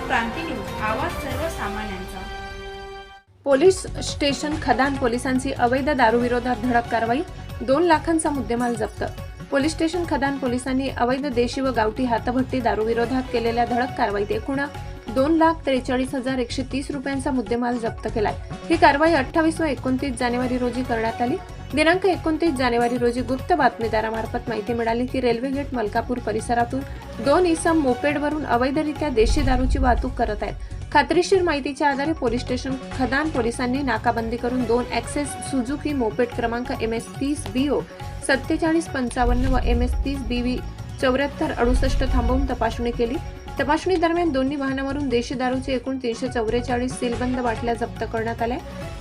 क्रांती news, आवाज सर्वसामान्यांचा। Police station खदान पोलिसांची अवैध दारू विरोधात धडक कारवाई, 2 लाखांचा मुद्देमाल जप्त। पोलीस स्टेशन खदान पोलिसांनी अवैध देशी व गावठी हातभट्टी दारू विरोधात केलेल्या धडक कारवाईत एकूण 2,43,130 रुपयांचा मुद्देमाल जप्त केलाय। ही कारवाई 28 व 29 जानेवारी रोजी करण्यात आली। दिनांक 29 जानेवारी रोजी गुप्त बातमीदारामार्फत माहिती मिळाली की रेल्वे गेट मलकापूर परिसरातून 2 इसम मोपेडवरून अवैधरित्या देशी दारूची वाहतूक करत आहेत। खात्रीशीर माहितीच्या आधारे पोलीस स्टेशन खदान पोलिसांनी नाकाबंदी करून 2 ॲक्सेस सुझुकी मोपेड क्रमांक MS30BO 4755 व MS30BV 7468 थांबवून तपासणी केली। तपासणी दरम्यान दोन्ही वाहनावरून देशी दारूचे एकूण 344 सीलबंद बाटल्या जप्त करण्यात आल्या।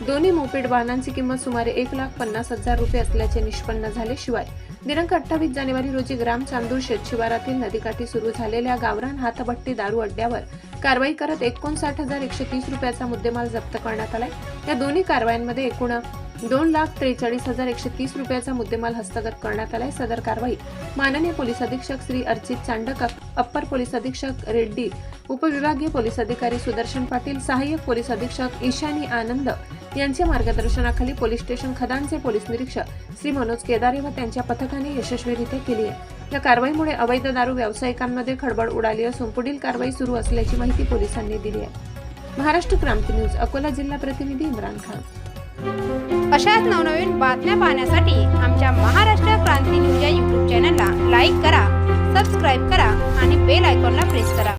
दोन्ही मोपेड वाहनांची किंमत सुमारे 1,50,000 रुपये असल्याचे निष्पन्न झाले। शिवाय दिनांक 28 जानेवारी रोजी ग्राम चांदूर शेतशिवारातील नदीकाठी सुरू झालेल्या गावरान हातभट्टी दारू अड्ड्यावर कारवाई करत 59,130 रुपयाचा मुद्देमाल जप्त करण्यात आलाय। या दोन्ही कारवायांमध्ये एकूण 2,43,130 रुपयाचा मुद्देमाल हस्तगत करण्यात आलाय। सदर कारवाई माननीय पोलीस अधीक्षक श्री अर्चित चांडक, अप्पर पोलीस अधीक्षक रेड्डी, उपविभागीय पोलीस अधिकारी सुदर्शन पाटील, सहाय्यक पोलीस अधीक्षक ईशानी आनंद यांच्या मार्गदर्शनाखाली पोलीस स्टेशन खदानचे पोलीस निरीक्षक श्री मनोज केदारे व त्यांच्या पथकाने यशस्वीरित्या केली आहे। या कारवाईमुळे अवैध दारू व्यावसायिकांमध्ये खळबळ उडाली असून पुढील कारवाई सुरू असल्याची माहिती पोलिसांनी दिली आहे। महाराष्ट्र क्रांती न्यूज, अकोला जिल्हा प्रतिनिधी इम्रान खान। अशाच नवनवीन बातम्या पाहण्यासाठी आमच्या महाराष्ट्र क्रांती न्यूज या YouTube चॅनलला लाईक करा, सबस्क्राईब करा आणि बेल आयकॉनला प्रेस करा।